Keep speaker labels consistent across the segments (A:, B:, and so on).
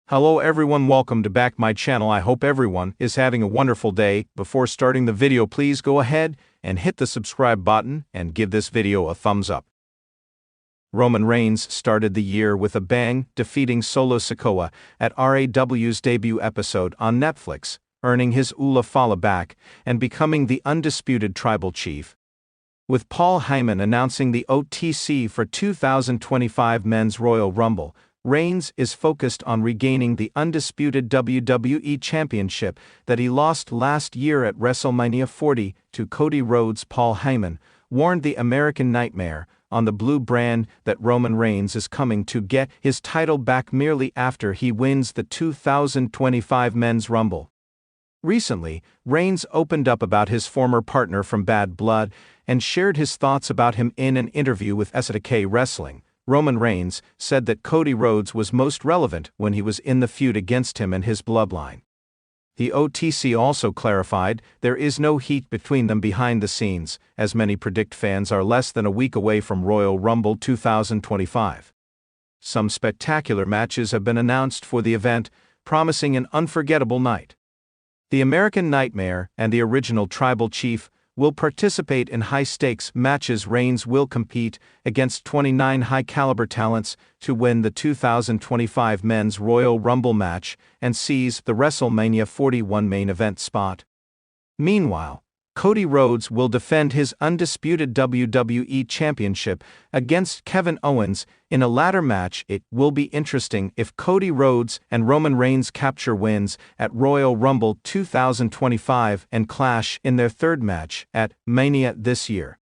A: Hello everyone, welcome to back my channel. I hope everyone is having a wonderful day. Before starting the video, please go ahead and hit the subscribe button and give this video a thumbs up. Roman Reigns started the year with a bang, defeating Solo Sikoa at RAW's debut episode on Netflix, earning his Ula Fala back and becoming the undisputed tribal chief. With Paul Heyman announcing the OTC for 2025 Men's Royal Rumble, Reigns is focused on regaining the undisputed WWE Championship that he lost last year at WrestleMania 40 to Cody Rhodes. Paul Heyman warned the American Nightmare on the Blue brand that Roman Reigns is coming to get his title back merely after he wins the 2025 Men's Rumble. Recently, Reigns opened up about his former partner from Bad Blood and shared his thoughts about him in an interview with SNK Wrestling. Roman Reigns said that Cody Rhodes was most relevant when he was in the feud against him and his bloodline. The OTC also clarified there is no heat between them behind the scenes, as many predict fans are less than a week away from Royal Rumble 2025. Some spectacular matches have been announced for the event, promising an unforgettable night. The American Nightmare and the original Tribal Chief will participate in high-stakes matches. Reigns will compete against 29 high-caliber talents to win the 2025 Men's Royal Rumble match and seize the WrestleMania 41 main event spot. Meanwhile, Cody Rhodes will defend his undisputed WWE Championship against Kevin Owens in a ladder match. It will be interesting if Cody Rhodes and Roman Reigns capture wins at Royal Rumble 2025 and clash in their third match at Mania this year.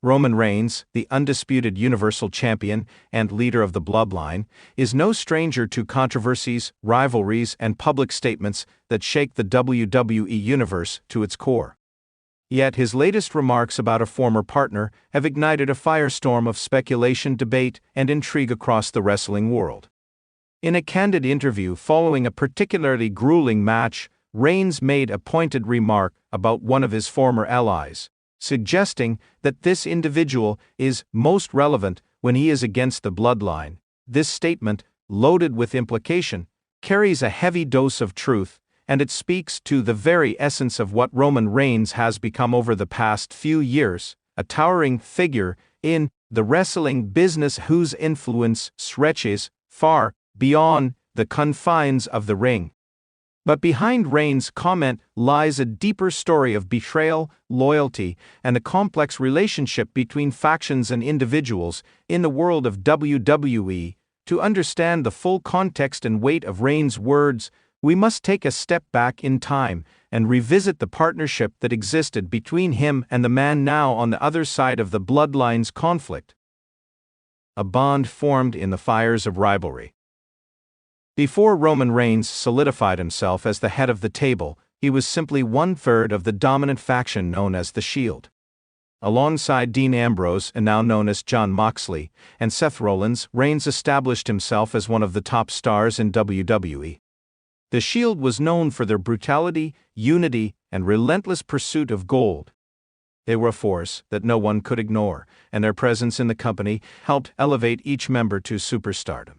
A: Roman Reigns, the undisputed Universal Champion and leader of the Bloodline, is no stranger to controversies, rivalries, and public statements that shake the WWE universe to its core. Yet his latest remarks about a former partner have ignited a firestorm of speculation, debate, and intrigue across the wrestling world. In a candid interview following a particularly grueling match, Reigns made a pointed remark about one of his former allies, suggesting that this individual is most relevant when he is against the Bloodline. This statement, loaded with implication, carries a heavy dose of truth, and it speaks to the very essence of what Roman Reigns has become over the past few years, a towering figure in the wrestling business whose influence stretches far beyond the confines of the ring. But behind Reigns' comment lies a deeper story of betrayal, loyalty, and a complex relationship between factions and individuals in the world of WWE. To understand the full context and weight of Reigns' words, we must take a step back in time and revisit the partnership that existed between him and the man now on the other side of the Bloodline's conflict. A bond formed in the fires of rivalry. Before Roman Reigns solidified himself as the head of the table, he was simply one-third of the dominant faction known as the Shield. Alongside Dean Ambrose, and now known as Jon Moxley, and Seth Rollins, Reigns established himself as one of the top stars in WWE. The Shield was known for their brutality, unity, and relentless pursuit of gold. They were a force that no one could ignore, and their presence in the company helped elevate each member to superstardom.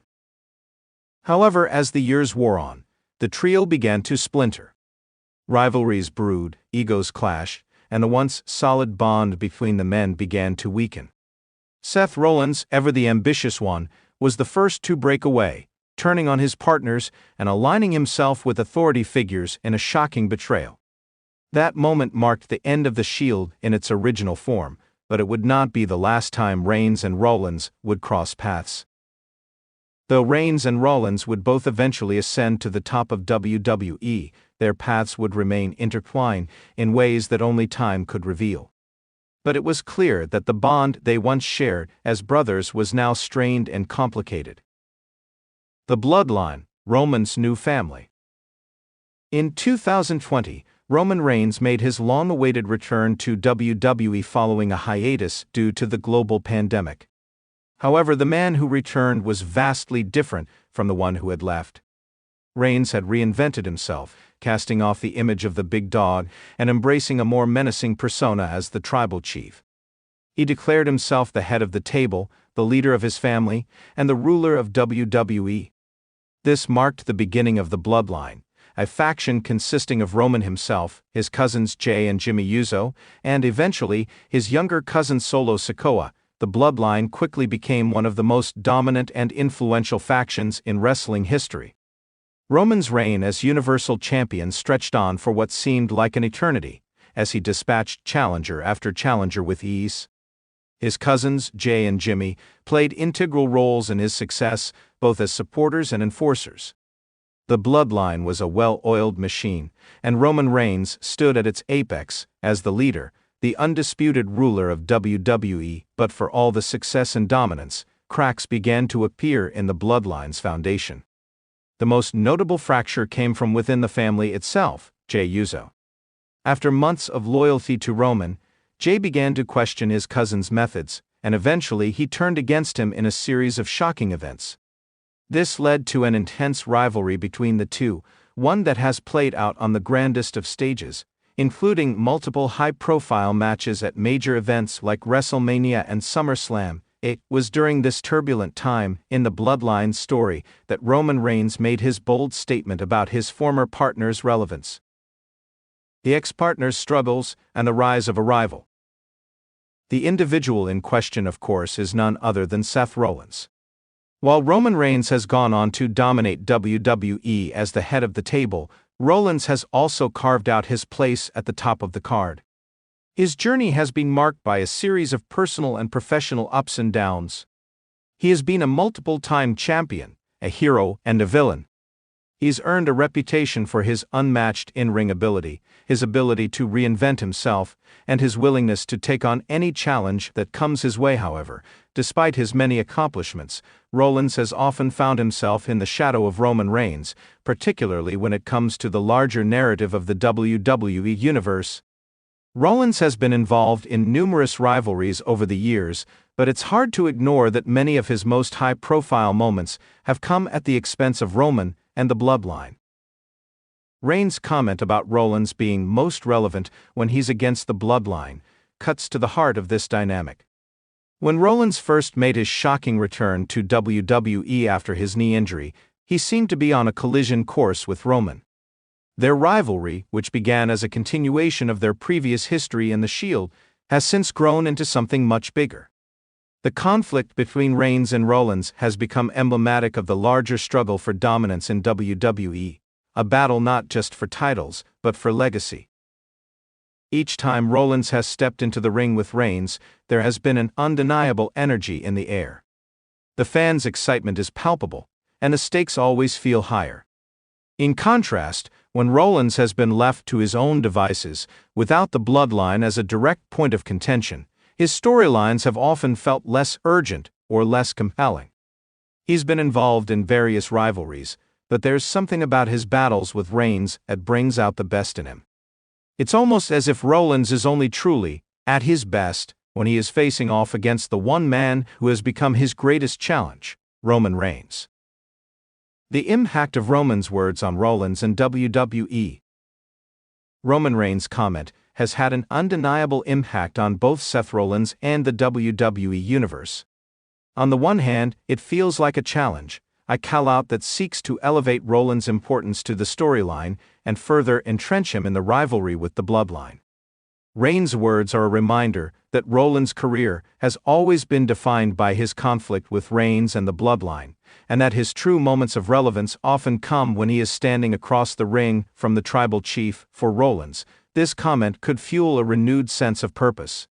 A: However, as the years wore on, the trio began to splinter. Rivalries brewed, egos clashed, and the once solid bond between the men began to weaken. Seth Rollins, ever the ambitious one, was the first to break away, turning on his partners and aligning himself with authority figures in a shocking betrayal. That moment marked the end of the Shield in its original form, but it would not be the last time Reigns and Rollins would cross paths. Though Reigns and Rollins would both eventually ascend to the top of WWE, their paths would remain intertwined in ways that only time could reveal. But it was clear that the bond they once shared as brothers was now strained and complicated. The Bloodline, Roman's new family. In 2020, Roman Reigns made his long-awaited return to WWE following a hiatus due to the global pandemic. However, the man who returned was vastly different from the one who had left. Reigns had reinvented himself, casting off the image of the big dog and embracing a more menacing persona as the tribal chief. He declared himself the head of the table, the leader of his family, and the ruler of WWE. This marked the beginning of the Bloodline, a faction consisting of Roman himself, his cousins Jey and Jimmy Uso, and eventually his younger cousin Solo Sikoa. The Bloodline quickly became one of the most dominant and influential factions in wrestling history. Roman's reign as Universal Champion stretched on for what seemed like an eternity, as he dispatched challenger after challenger with ease. His cousins, Jey and Jimmy, played integral roles in his success, both as supporters and enforcers. The Bloodline was a well-oiled machine, and Roman Reigns stood at its apex as the leader, the undisputed ruler of WWE. But for all the success and dominance, cracks began to appear in the Bloodline's foundation. The most notable fracture came from within the family itself, Jey Uso. After months of loyalty to Roman, Jey began to question his cousin's methods, and eventually he turned against him in a series of shocking events. This led to an intense rivalry between the two, one that has played out on the grandest of stages, including multiple high-profile matches at major events like WrestleMania and SummerSlam. It was during this turbulent time in the Bloodline's story that Roman Reigns made his bold statement about his former partner's relevance. The ex-partner's struggles and the rise of a rival. The individual in question, of course, is none other than Seth Rollins. While Roman Reigns has gone on to dominate WWE as the head of the table, Rollins has also carved out his place at the top of the card. His journey has been marked by a series of personal and professional ups and downs. He has been a multiple-time champion, a hero and a villain. He's earned a reputation for his unmatched in-ring ability, his ability to reinvent himself, and his willingness to take on any challenge that comes his way. However, despite his many accomplishments, Rollins has often found himself in the shadow of Roman Reigns, particularly when it comes to the larger narrative of the WWE Universe. Rollins has been involved in numerous rivalries over the years, but it's hard to ignore that many of his most high-profile moments have come at the expense of Roman and the Bloodline. Reigns' comment about Rollins being most relevant when he's against the Bloodline cuts to the heart of this dynamic. When Rollins first made his shocking return to WWE after his knee injury, he seemed to be on a collision course with Roman. Their rivalry, which began as a continuation of their previous history in the Shield, has since grown into something much bigger. The conflict between Reigns and Rollins has become emblematic of the larger struggle for dominance in WWE, a battle not just for titles, but for legacy. Each time Rollins has stepped into the ring with Reigns, there has been an undeniable energy in the air. The fans' excitement is palpable, and the stakes always feel higher. In contrast, when Rollins has been left to his own devices, without the Bloodline as a direct point of contention, his storylines have often felt less urgent or less compelling. He's been involved in various rivalries, but there's something about his battles with Reigns that brings out the best in him. It's almost as if Rollins is only truly at his best when he is facing off against the one man who has become his greatest challenge, Roman Reigns. The impact of Roman's words on Rollins and WWE. Roman Reigns' comment has had an undeniable impact on both Seth Rollins and the WWE Universe. On the one hand, it feels like a challenge, a call-out that seeks to elevate Rollins' importance to the storyline and further entrench him in the rivalry with the Bloodline. Reigns' words are a reminder that Rollins' career has always been defined by his conflict with Reigns and the Bloodline, and that his true moments of relevance often come when he is standing across the ring from the tribal chief. For Rollins, this comment could fuel a renewed sense of purpose.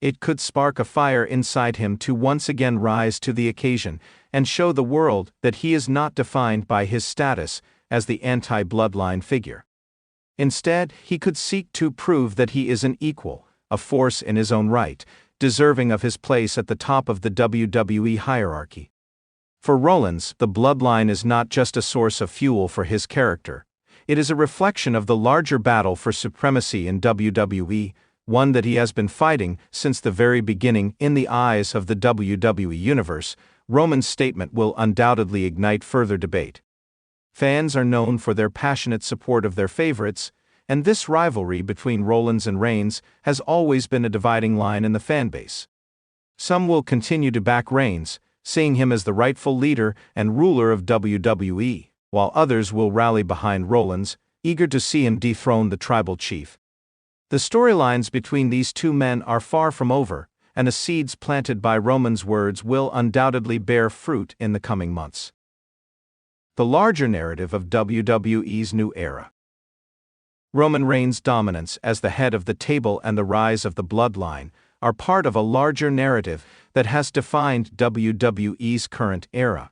A: It could spark a fire inside him to once again rise to the occasion and show the world that he is not defined by his status as the anti-Bloodline figure. Instead, he could seek to prove that he is an equal, a force in his own right, deserving of his place at the top of the WWE hierarchy. For Rollins, the Bloodline is not just a source of fuel for his character. It is a reflection of the larger battle for supremacy in WWE, one that he has been fighting since the very beginning. In the eyes of the WWE Universe, Roman's statement will undoubtedly ignite further debate. Fans are known for their passionate support of their favorites, and this rivalry between Rollins and Reigns has always been a dividing line in the fanbase. Some will continue to back Reigns, seeing him as the rightful leader and ruler of WWE, while others will rally behind Rollins, eager to see him dethrone the tribal chief. The storylines between these two men are far from over, and the seeds planted by Roman's words will undoubtedly bear fruit in the coming months. The larger narrative of WWE's new era. Roman Reigns' dominance as the head of the table and the rise of the Bloodline are part of a larger narrative that has defined WWE's current era.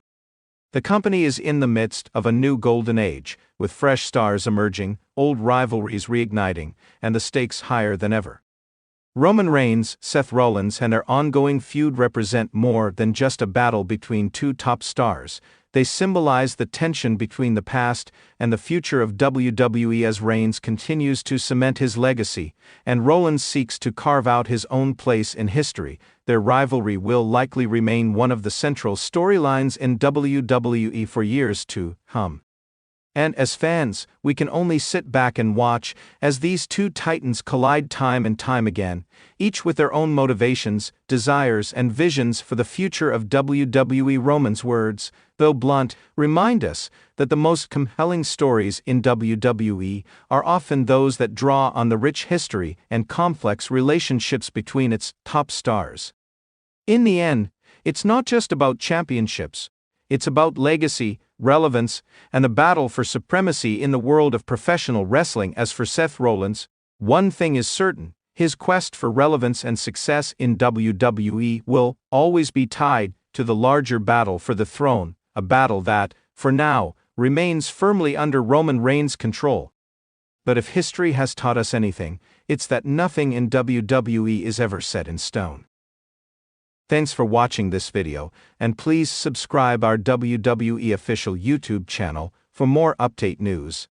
A: The company is in the midst of a new golden age, with fresh stars emerging, old rivalries reigniting, and the stakes higher than ever. Roman Reigns, Seth Rollins, and their ongoing feud represent more than just a battle between two top stars. They symbolize the tension between the past and the future of WWE as Reigns continues to cement his legacy, and Rollins seeks to carve out his own place in history. Their rivalry will likely remain one of the central storylines in WWE for years to come. And as fans, we can only sit back and watch as these two titans collide time and time again, each with their own motivations, desires, and visions for the future of WWE. Roman's words, though blunt, remind us that the most compelling stories in WWE are often those that draw on the rich history and complex relationships between its top stars. In the end, it's not just about championships. It's about legacy, relevance, and the battle for supremacy in the world of professional wrestling. As for Seth Rollins, one thing is certain: his quest for relevance and success in WWE will always be tied to the larger battle for the throne, a battle that, for now, remains firmly under Roman Reigns' control. But if history has taught us anything, it's that nothing in WWE is ever set in stone. Thanks for watching this video, and please subscribe our WWE official YouTube channel for more update news.